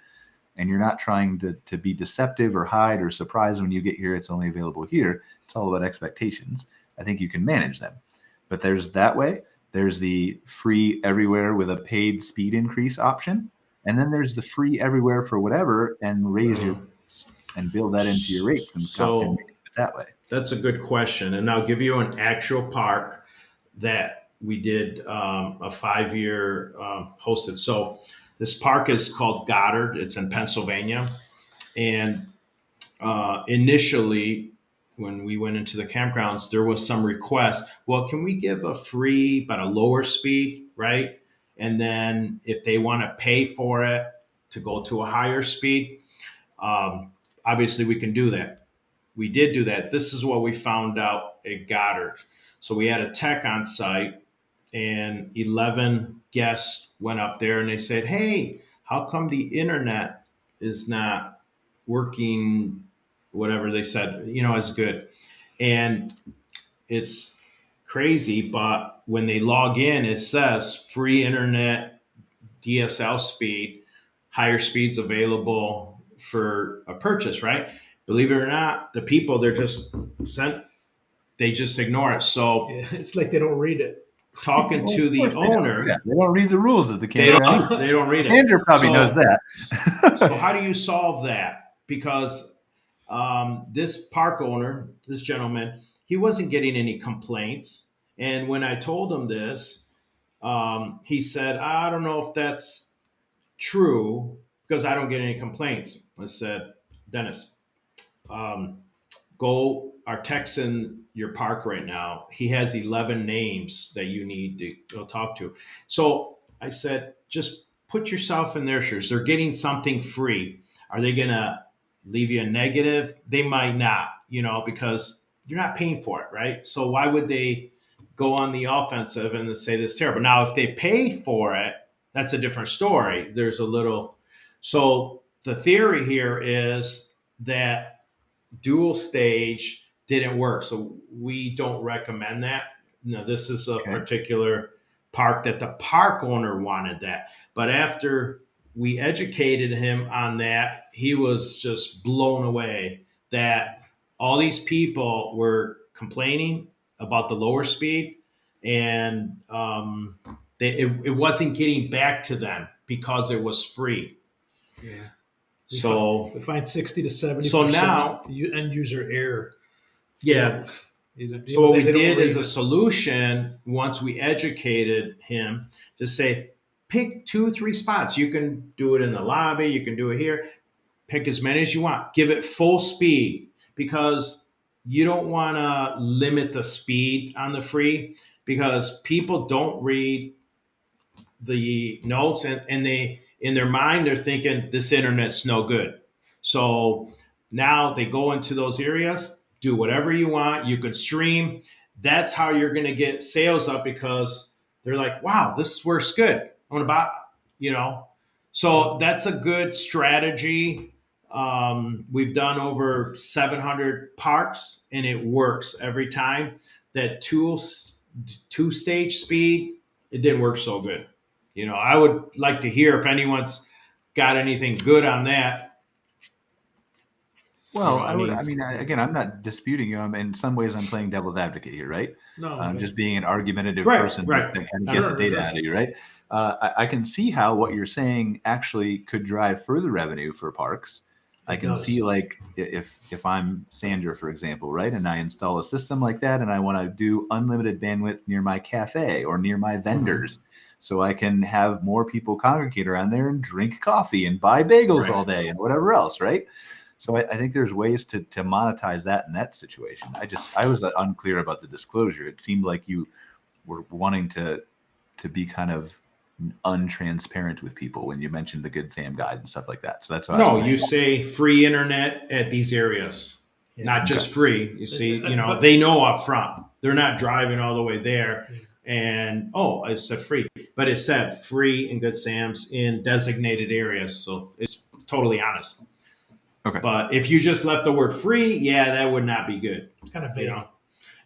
and you're not trying to be deceptive or hide or surprise when you get here, it's only available here. It's all about expectations. I think you can manage them. But there's that way. There's the free everywhere with a paid speed increase option. And then there's the free everywhere for whatever and raise your and build that into your rates and make it that way. That's a good question. And I'll give you an actual park that we did a 5-year hosted. So this park is called Goddard. It's in Pennsylvania. And initially, when we went into the campgrounds, there was some request. Well, can we give a free but a lower speed, right? And then if they want to pay for it to go to a higher speed, obviously we can do that. We did do that. This is what we found out at Goddard. So we had a tech on site, and 11 guests went up there and they said, hey, how come the internet is not working, whatever they said, is good. And it's crazy, but when they log in, it says free internet, DSL speed, higher speeds available for a purchase, right? Believe it or not, the people they just ignore it. So it's like they don't read it. Talking to the owner, they don't read the rules of the campground. They don't read it. Sandra probably knows that. So how do you solve that? Because this park owner, this gentleman, he wasn't getting any complaints. And when I told him this, he said, I don't know if that's true because I don't get any complaints. I said, Dennis, go, our tech's in your park right now. He has 11 names that you need to go talk to. So I said, just put yourself in their shoes. They're getting something free. Are they going to leave you a negative? They might not, because you're not paying for it, right? So why would they go on the offensive and say this is terrible? Now, if they pay for it, that's a different story. There's a little. So the theory here is that dual stage didn't work. So we don't recommend that. No, this is a particular park that the park owner wanted that. But after we educated him on that, he was just blown away that all these people were complaining about the lower speed, and it wasn't getting back to them because it was free. Yeah. So we find 60 to 70% so now end user error. Yeah. So what we did as a solution, once we educated him, to say, pick 2 or 3 spots. You can do it in the lobby. You can do it here. Pick as many as you want. Give it full speed, because you don't want to limit the speed on the free, because people don't read the notes, and they, in their mind, they're thinking this internet's no good. So now they go into those areas, do whatever you want. You can stream. That's how you're going to get sales up, because they're like, wow, this works good. I want to buy, So that's a good strategy. We've done over 700 parks, and it works every time. That two-stage speed, it didn't work so good. I would like to hear if anyone's got anything good on that. Well, again, I'm not disputing you. In some ways, I'm playing devil's advocate here, right? No, I'm just being an argumentative person that can get the data out of you, right? I can see how what you're saying actually could drive further revenue for parks. I can see, like, if I'm Sandra, for example, right, and I install a system like that, and I want to do unlimited bandwidth near my cafe or near my vendors, so I can have more people congregate around there and drink coffee and buy bagels all day and whatever else, right? So I think there's ways to monetize that in that situation. I was unclear about the disclosure. It seemed like you were wanting to be kind of untransparent with people when you mentioned the Good Sam guide and stuff like that. So that's why. No, you say free internet at these areas, not just free. You see, they know up front. They're not driving all the way there. And it said free, but it said free in Good Sam's in designated areas. So it's totally honest. Okay. But if you just left the word free, that would not be good. Kind of vague.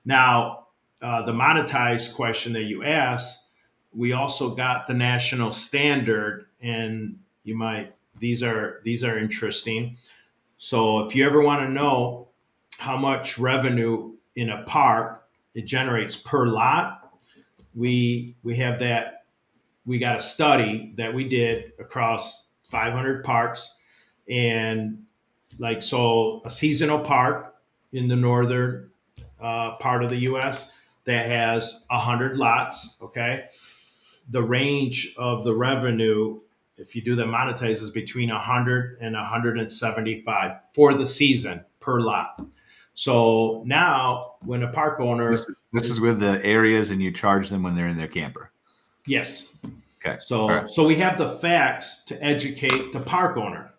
Now, the monetized question that you asked, we also got the national standard, and these are interesting. So if you ever want to know how much revenue in a park it generates per lot, we have that. We got a study that we did across 500 parks, and a seasonal park in the northern part of the U.S. that has 100 lots, okay? The range of the revenue, if you do the monetize, is between 100 and 175 for the season per lot. So now when a park owner... This is with the areas, and you charge them when they're in their camper. Yes. Okay. So we have the facts to educate the park owner.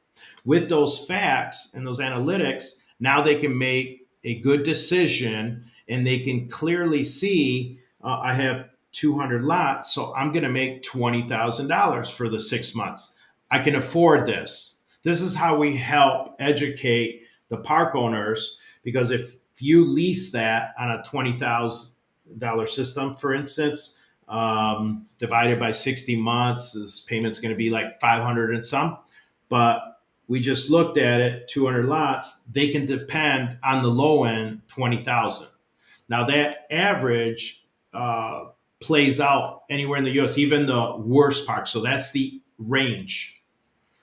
With those facts and those analytics, now they can make a good decision, and they can clearly see, I have 200 lots, so I'm going to make $20,000 for the 6 months. I can afford this. This is how we help educate the park owners, because if you lease that on a $20,000 system, for instance, divided by 60 months, this payment's going to be like 500 and some, but we just looked at it, 200 lots, they can depend on the low end, 20,000. Now that average plays out anywhere in the U.S., even the worst parts. So that's the range.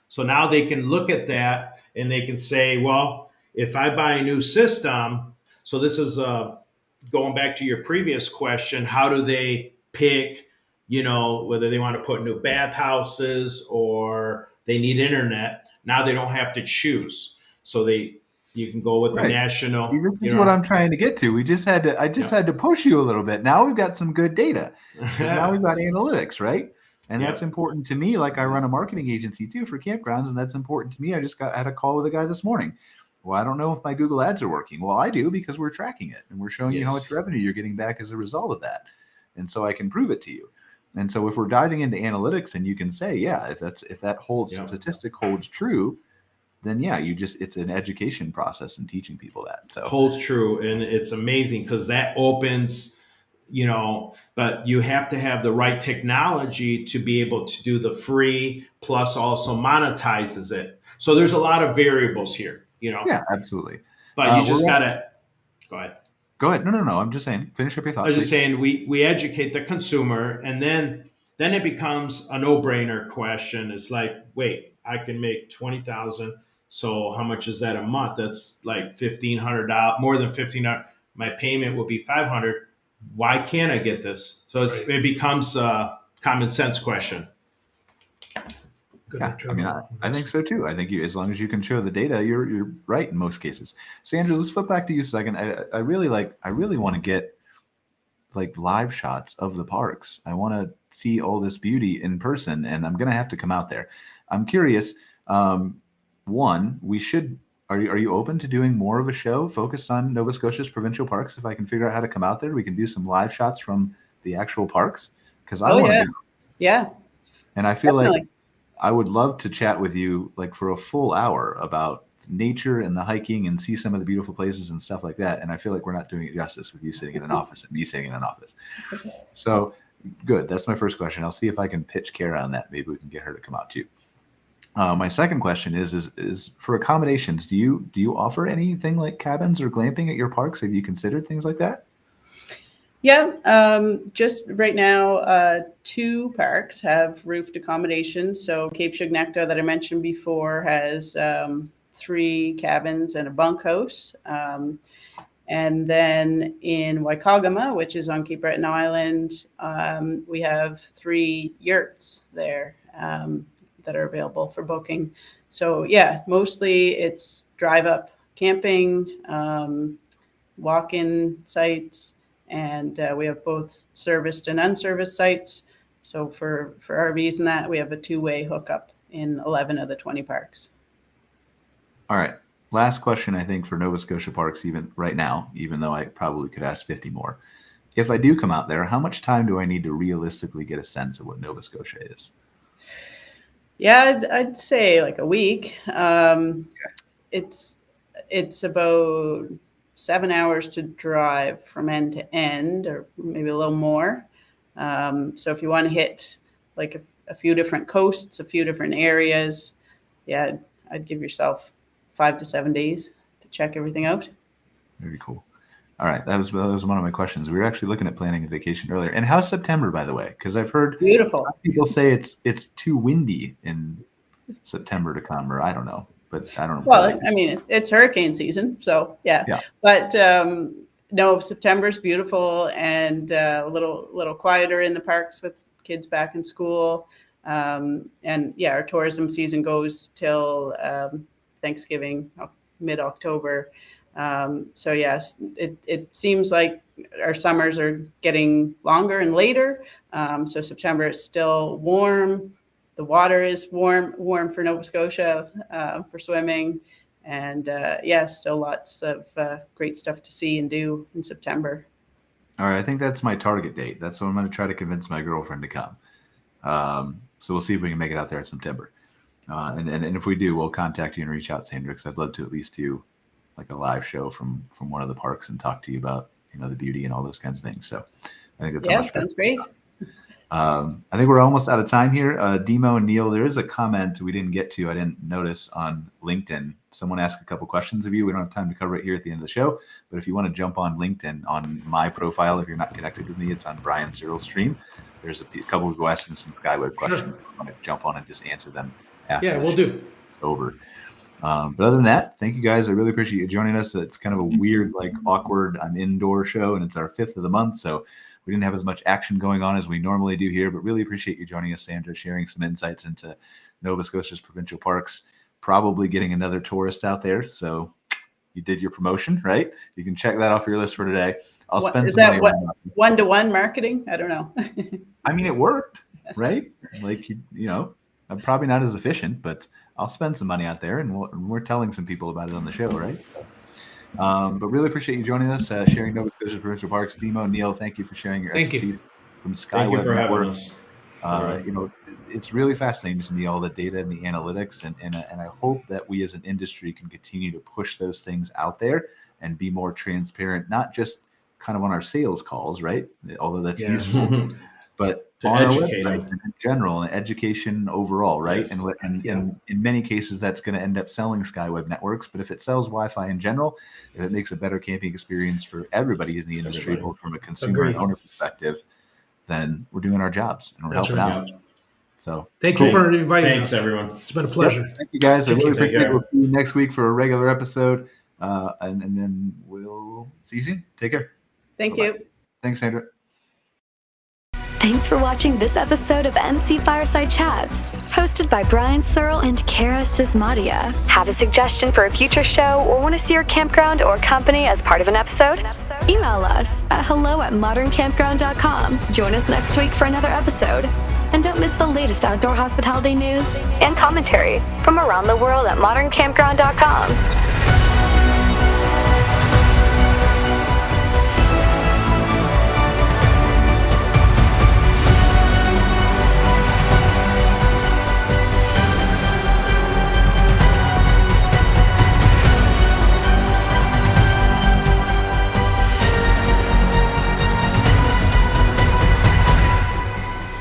So now they can look at that, and they can say, well, if I buy a new system, so this is going back to your previous question, how do they pick, whether they want to put new bathhouses or they need internet? Now they don't have to choose. So you can go with the national. This is what I'm trying to get to. I just had to push you a little bit. Now we've got some good data. Now we've got analytics, right? And Yeah. that's important to me. Like I run a marketing agency too for campgrounds, and that's important to me. I just had a call with a guy this morning. Well, I don't know if my Google ads are working. Well, I do, because we're tracking it and we're showing you how much Yes. revenue you're getting back as a result of that. And so I can prove it to you. And so if we're diving into analytics and you can say, yeah, if that holds Yeah. statistic holds true, then yeah, it's an education process and teaching people that. So Holds true, and it's amazing because that opens, but you have to have the right technology to be able to do the free, plus also monetizes it. So there's a lot of variables here, yeah, absolutely. but you we're just gonna- gotta go ahead. Go ahead. No. I'm just saying, finish up your I thoughts. was just please. saying we educate the consumer, and then it becomes a no-brainer question. It's like, wait, I can make 20,000. So how much is that a month? That's like $1,500, more than $1,500. My payment will be $500. Why can't I get this? So it becomes a common sense question. Good Yeah, I mean, I think so too. I think as long as you can show the data, you're right in most cases. Sandra, let's flip back to you a second. I really want to get like live shots of the parks. I want to see all this beauty in person, and I'm gonna have to come out there. I'm curious. One, are you open to doing more of a show focused on Nova Scotia's provincial parks? If I can figure out how to come out there, we can do some live shots from the actual parks, because I want to. Yeah. And I feel Definitely. like I would love to chat with you like for a full hour about nature and the hiking and see some of the beautiful places and stuff like that. And I feel like we're not doing it justice with you sitting in an office and me sitting in an office. So good. That's my first question. I'll see if I can pitch Cara on that. Maybe we can get her to come out too. My second question is for accommodations. Do you offer anything like cabins or glamping at your parks? Have you considered things like that? Yeah, just right now, 2 parks have roofed accommodations. So Cape Chignecta that I mentioned before has 3 cabins and a bunkhouse. And then in Waikagama, which is on Cape Breton Island, we have 3 yurts there that are available for booking. So yeah, mostly it's drive up camping, walk-in sites. And we have both serviced and unserviced sites. So for RVs and that, we have a 2-way hookup in 11 of the 20 parks. All right. Last question, I think, for Nova Scotia parks, even right now, even though I probably could ask 50 more. If I do come out there, how much time do I need to realistically get a sense of what Nova Scotia is? Yeah, I'd say like a week. It's about 7 hours to drive from end to end, or maybe a little more. So if you want to hit like a few different coasts, a few different areas, yeah, I'd give yourself 5 to 7 days to check everything out. Very cool. All right, that was one of my questions. We were actually looking at planning a vacation earlier. And how's September, by the way? Because I've heard Beautiful. some people say it's too windy in September to come, or I don't know. But I don't know. Well, I mean, it's hurricane season, so yeah. But no, September's beautiful and a little quieter in the parks with kids back in school. And yeah, our tourism season goes till Thanksgiving, mid-October. So yes, it seems like our summers are getting longer and later. So September is still warm. The water is warm for Nova Scotia for swimming. And yeah, still lots of great stuff to see and do in September. All right, I think that's my target date. That's what I'm going to try to convince my girlfriend to come. So we'll see if we can make it out there in September. And if we do, we'll contact you and reach out, Sandra, because I'd love to at least do like a live show from one of the parks and talk to you about the beauty and all those kinds of things. So I think that's sounds great. I think we're almost out of time here. Demo and Neil, there is a comment we didn't get to. I didn't notice on LinkedIn. Someone asked a couple questions of you. We don't have time to cover it here at the end of the show. But if you want to jump on LinkedIn, on my profile, if you're not connected with me, it's on Brian Searl's stream. There's a couple of people asking some SkyWeb questions. Sure. I want to jump on and just answer them after Yeah, we'll do. It's over. But other than that, thank you guys. I really appreciate you joining us. It's kind of a weird, awkward, indoor show, and it's our 5th of the month. So we didn't have as much action going on as we normally do here, but really appreciate you joining us, Sandra, sharing some insights into Nova Scotia's provincial parks, probably getting another tourist out there. So you did your promotion, right? You can check that off your list for today. I'll spend some money on that. One-to-one marketing? I don't know. I mean, it worked. right? Like, I'm probably not as efficient, but I'll spend some money out there, and we're telling some people about it on the show, right? But really appreciate you joining us, sharing Nova Scotia Provincial Parks. Demo, Neil, thank you for sharing your expertise from SkyWeb. Thank you for Network. having us. It's really fascinating to me, all the data and the analytics, and I hope that we as an industry can continue to push those things out there and be more transparent, not just kind of on our sales calls, right? Although that's useful, but to on our educate website in general, and education overall, right? Yes. And in many cases, that's going to end up selling SkyWeb networks. But if it sells Wi-Fi in general, if it makes a better camping experience for everybody in the industry, both from a consumer and owner perspective, then we're doing our jobs and we're helping out. So thank you for inviting us. Thanks, everyone. It's been a pleasure. Yep. Thank you, guys. I really appreciate it. We'll see you next week for a regular episode. And then we'll see you soon. Take care. Thank Bye-bye. you. Thanks, Sandra. Thanks for watching this episode of MC Fireside Chats, hosted by Brian Searl and Cara Csizmadia. Have a suggestion for a future show or want to see your campground or company as part of an episode? Email us at hello@moderncampground.com. Join us next week for another episode. And don't miss the latest outdoor hospitality news and commentary from around the world at moderncampground.com.